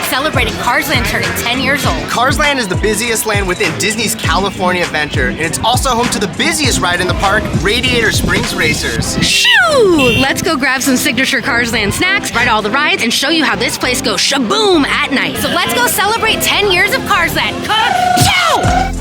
celebrating Carsland turning 10 years old. Carsland is the busiest land within Disney's California Adventure, and it's also home to the busiest ride in the park, Radiator Springs Racers. Shoo! Let's go grab some signature Carsland snacks, ride all the rides, and show you how this place goes shaboom at night. So let's go celebrate 10 years of Carsland. Ka-chow!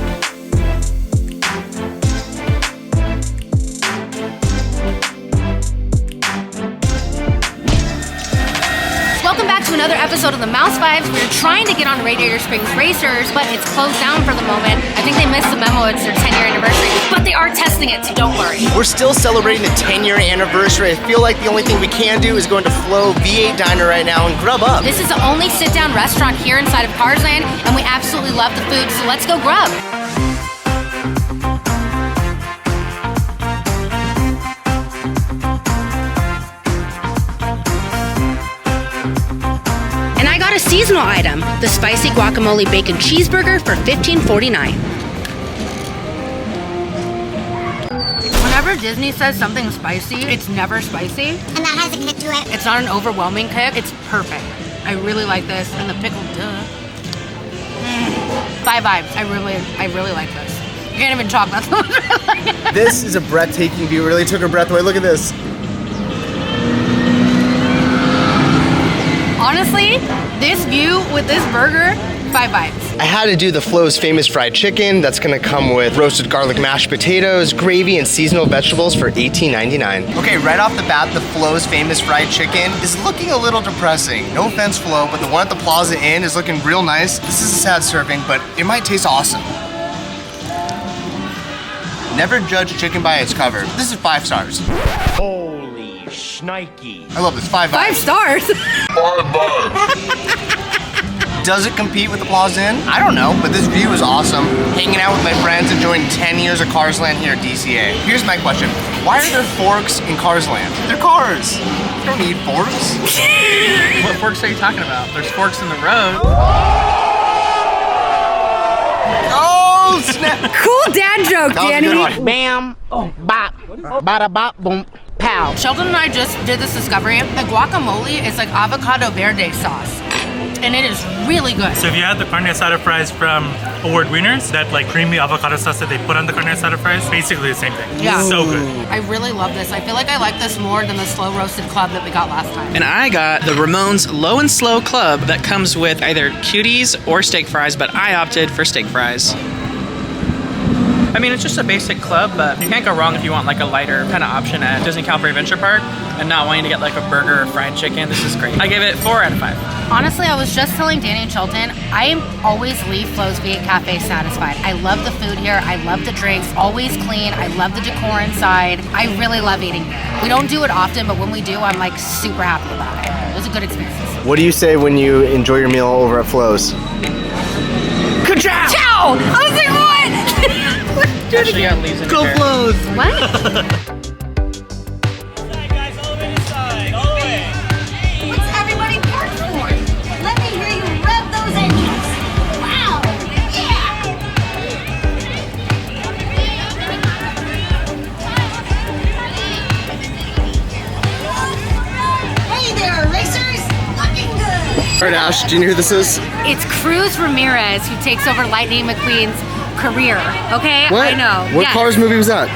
Welcome back to another episode of the Mouse Vibes. We're trying to get on Radiator Springs Racers, but it's closed down for the moment. I think they missed the memo. It's their 10-year anniversary, but they are testing it, so don't worry. We're still celebrating the 10-year anniversary. I feel like the only thing we can do is go into Flow V8 Diner right now and Grub Up. This is the only sit-down restaurant here inside of Carsland, and we absolutely love the food, so let's go grub. A seasonal item, the spicy guacamole bacon cheeseburger for $15.49. Whenever Disney says something spicy, it's never spicy. And that has a kick to it. It's not an overwhelming kick, it's perfect. I really like this, and the pickle, duh. 5 vibes, I really like this. You can't even talk, that's so much I like it. This is a breathtaking view, it really took her breath away. Look at this. Honestly, this view with this burger, 5 vibes. I had to do the Flow's famous fried chicken. That's gonna come with roasted garlic mashed potatoes, gravy, and seasonal vegetables for $18.99. Okay, right off the bat, the Flow's famous fried chicken is looking a little depressing. No offense, Flow, but the one at the Plaza Inn is looking real nice. This is a sad serving, but it might taste awesome. Never judge a chicken by its cover. This is 5 stars. Holy shnikey. I love this, 5 vibes. 5 stars? 5 vibes. Does it compete with the Plaza Inn? I don't know, but this view is awesome. Hanging out with my friends, enjoying 10 years of Carsland here at DCA. Here's my question. Why are there forks in Carsland? They're cars. You don't need forks. What forks are you talking about? There's forks in the road. Oh, snap. Cool dad joke, That was a Danny. good one. Bam, bop, bada bop, boom, pow. Sheldon and I just did this discovery. The guacamole is like avocado verde sauce, and it is really good. So if you had the carne asada fries from Award Wieners, that like creamy avocado sauce that they put on the carne asada fries, basically the same thing. Yeah. So good. I really love this. I feel like I like this more than the slow roasted club that we got last time. And I got the Ramones Low and Slow Club that comes with either cuties or steak fries, but I opted for steak fries. I mean, it's just a basic club, but you can't go wrong if you want like a lighter kind of option at Disney California Adventure Park and not wanting to get like a burger or fried chicken. This is great. I give it 4 out of 5. Honestly, I was just telling Danny and Sheldon, I always leave Flo's V8 Cafe satisfied. I love the food here. I love the drinks. Always clean. I love the decor inside. I really love eating here. We don't do it often, but when we do, I'm like super happy about it. It was a good experience. What do you say when you enjoy your meal over at Flo's? Ka-chow! Chow! I was like, what? Do it Actually again. got leaves in Go your hair. Flo's! What? What's everybody parked for? Let me hear you rev those engines. Wow. Yeah. Hey there, racers. Looking good. All right, Ash, do you know who this is? It's Cruz Ramirez who takes over Lightning McQueen's career, okay? What? I know. What Yes. Cars movie was that?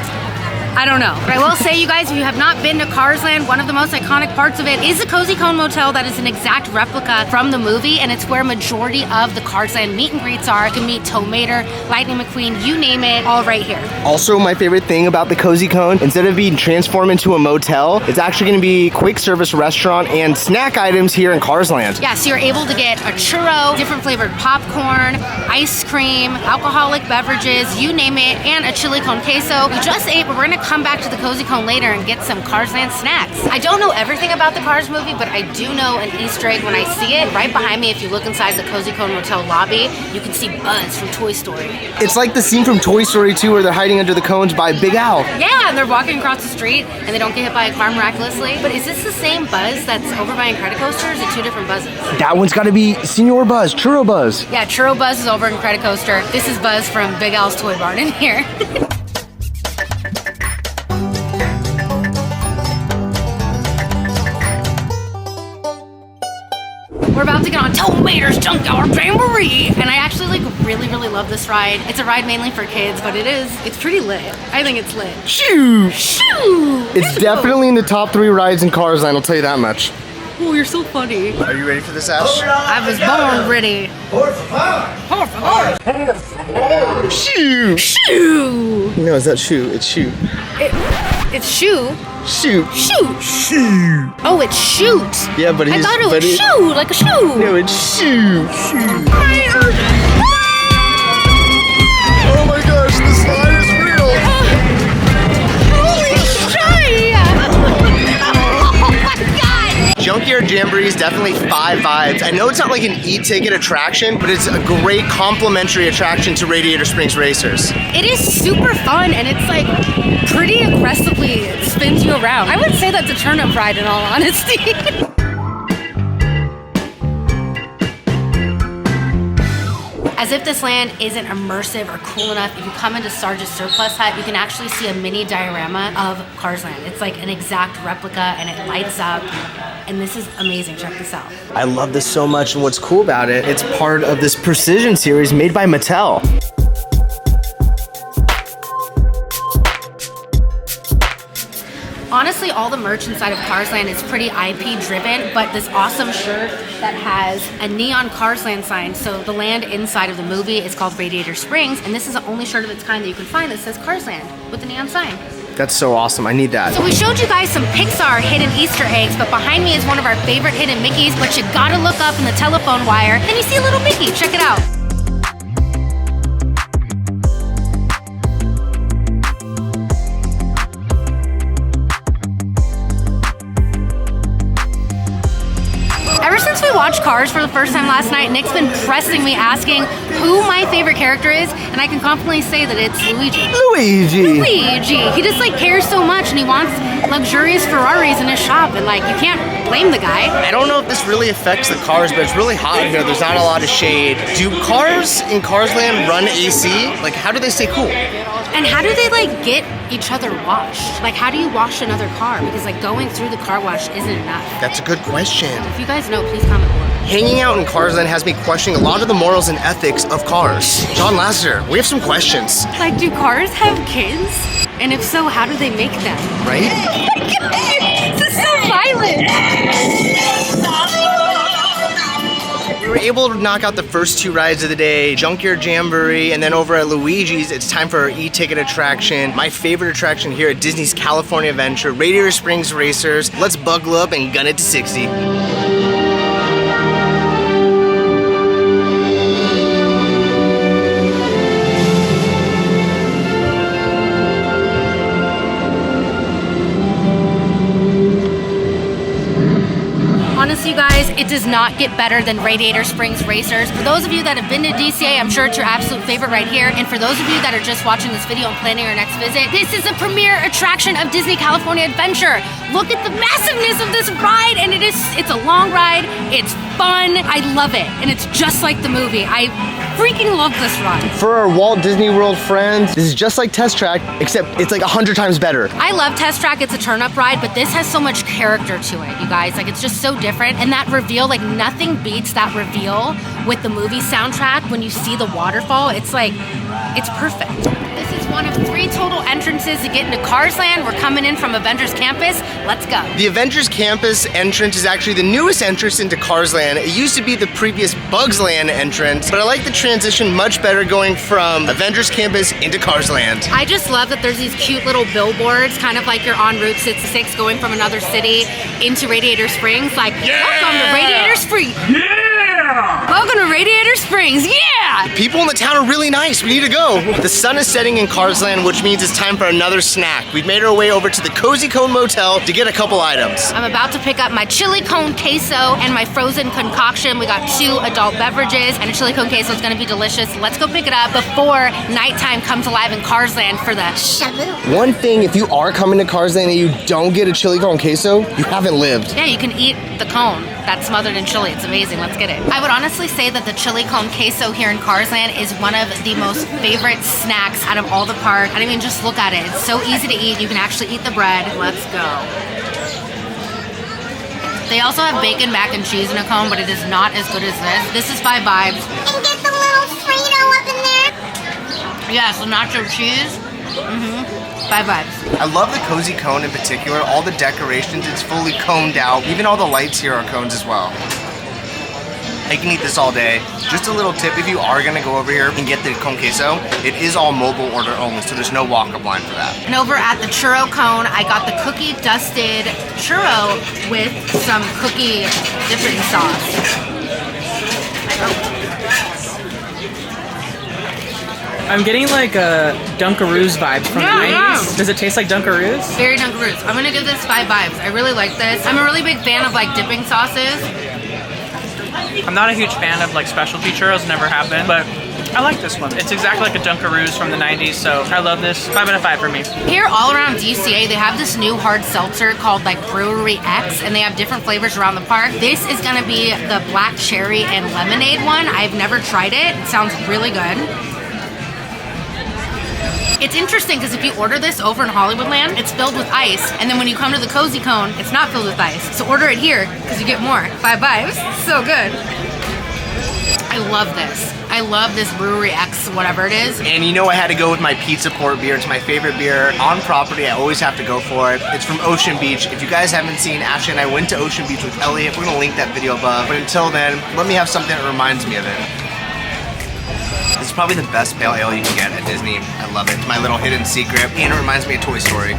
I don't know. But I will say, you guys, if you have not been to Carsland, one of the most iconic parts of it is the Cozy Cone Motel that is an exact replica from the movie, and it's where majority of the Carsland meet and greets are. You can meet Tow Mater, Lightning McQueen, you name it, all right here. Also, my favorite thing about the Cozy Cone, instead of being transformed into a motel, it's actually gonna be quick service restaurant and snack items here in Carsland. Yeah, so you're able to get a churro, different flavored popcorn, ice cream, alcoholic beverages, you name it, and a chili con queso. We just ate, but we're gonna come back to the Cozy Cone later and get some Carsland snacks. I don't know everything about the Cars movie, but I do know an Easter egg when I see it. Right behind me, if you look inside the Cozy Cone Motel lobby, you can see Buzz from Toy Story. It's like the scene from Toy Story 2 where they're hiding under the cones by Big Al. Yeah, and they're walking across the street and they don't get hit by a car miraculously. But is this the same Buzz that's over by Incredicoaster, or is it 2 different Buzzes? That one's gotta be Senor Buzz, Churro Buzz. Yeah, Churro Buzz is over in Incredicoaster. This is Buzz from Big Al's Toy Barn in here. We're about to get on Tomater's Junkyard Jamboree. And I actually like really love this ride. It's a ride mainly for kids, but it's pretty lit. I think it's lit. Shoo! Shoo! It's definitely in the top 3 rides in Cars Land, I'll tell you that much. Oh, you're so funny. Are you ready for this, Ash? I was born ready. Por favor. Shoo! Shoo! No, it's not shoe, it's shoe. It's shoe. Shoot. Shoot. Shoot. Oh, it's shoot. Yeah, but I thought it was shoe, like a shoe. No, it's shoe. Oh my gosh, the slide is real. Holy shit! Oh my god! Junkyard Jamboree is definitely 5 vibes. I know it's not like an e-ticket attraction, but it's a great complimentary attraction to Radiator Springs Racers. It is super fun, and it's like pretty aggressively spins you around. I would say that's a turnip ride in all honesty. As if this land isn't immersive or cool enough, if you come into Sarge's Surplus Hut, you can actually see a mini diorama of Cars Land. It's like an exact replica, and it lights up, and this is amazing. Check this out. I love this so much, and what's cool about it, it's part of this Precision series made by Motel. Honestly, all the merch inside of Cars Land is pretty IP driven, but this awesome shirt that has a neon Cars Land sign. So the land inside of the movie is called Radiator Springs, and this is the only shirt of its kind that you can find that says Cars Land with a neon sign. That's so awesome, I need that. So we showed you guys some Pixar hidden Easter eggs, but behind me is one of our favorite hidden Mickeys, but you gotta look up in the telephone wire, and you see a little Mickey. Check it out. Since we watched Cars for the first time last night, Nick's been pressing me asking who my favorite character is, and I can confidently say that it's Luigi. Luigi! He just like cares so much, and he wants luxurious Ferraris in his shop, and like you can't blame the guy. I don't know if this really affects the cars, but it's really hot in here. There's not a lot of shade. Do cars in Cars Land run AC? Like, how do they stay cool? And how do they like get each other washed? Like, how do you wash another car? Because like going through the car wash isn't enough. That's a good question. If you guys know, please comment below. Hanging out in Cars Land has me questioning a lot of the morals and ethics of cars. John Lasseter, we have some questions. Like, do cars have kids? And if so, how do they make them? Right? This is so violent. We were able to knock out the first 2 rides of the day, Junkyard Jamboree, and then over at Luigi's, it's time for our e-ticket attraction. My favorite attraction here at Disney's California Adventure, Radiator Springs Racers. Let's buckle up and gun it to 60. Honestly, you guys, it does not get better than Radiator Springs Racers. For those of you that have been to DCA, I'm sure it's your absolute favorite right here. And for those of you that are just watching this video and planning your next visit, this is a premier attraction of Disney California Adventure. Look at the massiveness of this ride, and it's a long ride, it's fun, I love it, and it's just like the movie. I freaking love this ride. For our Walt Disney World friends, this is just like Test Track, except it's like 100 times better. I love Test Track, it's a turn-up ride, but this has so much character to it, you guys. Like, it's just so different. And that reveal, like, nothing beats that reveal with the movie soundtrack when you see the waterfall. It's like, it's perfect. This is one of 3 total entrances to get into Cars Land. We're coming in from Avengers Campus. Let's go. The Avengers Campus entrance is actually the newest entrance into Cars Land. It used to be the previous Bugs Land entrance, but I like the transition much better going from Avengers Campus into Cars Land. I just love that there's these cute little billboards, kind of like you're on Route 66 going from another city into Radiator Springs. Like, welcome to Radiator Springs. Welcome to Radiator Springs, yeah! People in the town are really nice, we need to go. The sun is setting in Cars Land, which means it's time for another snack. We've made our way over to the Cozy Cone Motel to get a couple items. I'm about to pick up my chili cone queso and my frozen concoction. We got 2 adult beverages, and a chili cone queso is gonna be delicious. Let's go pick it up before nighttime comes alive in Cars Land for the Shaboom. One thing, if you are coming to Cars Land and you don't get a chili cone queso, you haven't lived. Yeah, you can eat the cone that's smothered in chili. It's amazing. Let's get it. I would honestly say that the chili cone queso here in Cars Land is one of the most favorite snacks out of all the park. I mean, just look at it. It's so easy to eat. You can actually eat the bread. Let's go. They also have bacon mac and cheese in a cone, but it is not as good as this. This is 5 vibes. And get the little Frito up in there. Yeah, so nacho cheese. 5 vibes. I love the cozy cone in particular. All the decorations, it's fully coned out. Even all the lights here are cones as well. I can eat this all day. Just a little tip, if you are gonna go over here and get the con queso, it is all mobile order only, so there's no walk-up line for that. And over at the churro cone, I got the cookie dusted churro with some cookie dipping sauce. I'm getting like a Dunkaroos vibe from the 90s. Does it taste like Dunkaroos? Very Dunkaroos. I'm gonna give this 5 vibes. I really like this. I'm a really big fan of like dipping sauces. I'm not a huge fan of like specialty churros, never have been, but I like this one. It's exactly like a Dunkaroos from the 90s, so I love this. 5 out of 5 for me. Here all around DCA, they have this new hard seltzer called like Brewery X, and they have different flavors around the park. This is gonna be the black cherry and lemonade one. I've never tried it. It sounds really good. It's interesting because if you order this over in Hollywoodland, it's filled with ice, and then when you come to the Cozy Cone, it's not filled with ice. So order it here because you get more. 5 vibes. So good. I love this. I love this Brewery X, whatever it is. And you know I had to go with my Pizza Port beer. It's my favorite beer on property. I always have to go for it. It's from Ocean Beach. If you guys haven't seen, Ashley and I went to Ocean Beach with Elliot. We're gonna link that video above. But until then, let me have something that reminds me of it. This is probably the best pale ale you can get at Disney. I love it. It's my little hidden secret, and it reminds me of Toy Story.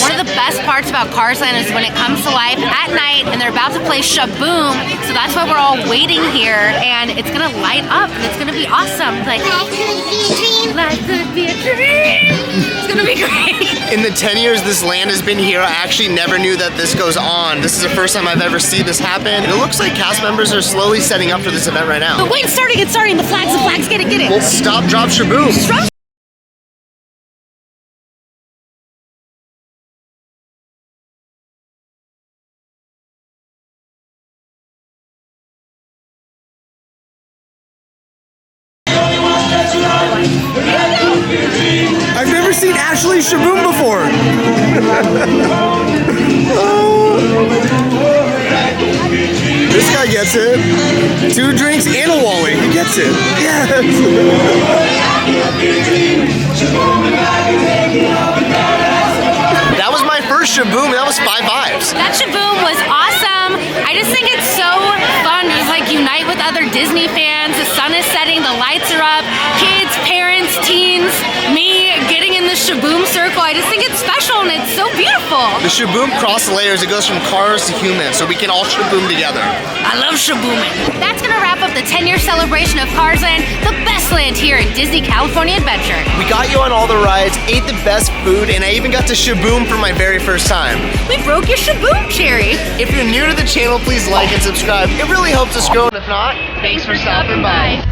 One of the best parts about Cars Land is when it comes to life at night and they're about to play Shaboom. So that's why we're all waiting here, and it's gonna light up and it's gonna be awesome. Like, Life could be a dream. life could be a dream. It's gonna be great. In the 10 years this land has been here, I actually never knew that this goes on. This is the first time I've ever seen this happen. And it looks like cast members are slowly setting up for this event right now. But wait, it's starting. The flags, get it. Well, stop, drop, Shaboom. I've never seen Ashley Shaboom before. This guy gets it. 2 drinks and a Wally. He gets it. Yes. That was my first Shaboom. That was 5 vibes. That Shaboom was awesome. I just think it's so fun to just like unite with other Disney fans. The sun is setting, the lights are up, kids, parents, teens, me getting in the Shaboom circle. I just think it's special and it's so beautiful. The Shaboom cross layers. It goes from cars to humans, so we can all Shaboom together. I love Shabooming. That's gonna wrap up the 10-year celebration of Cars Land, the best land here in Disney California Adventure. We got you on all the rides, ate the best food, and I even got to Shaboom for my very first time. We broke your Shaboom cherry. If you're new to the channel, please like and subscribe. It really helps us grow, and if not, thanks for stopping by.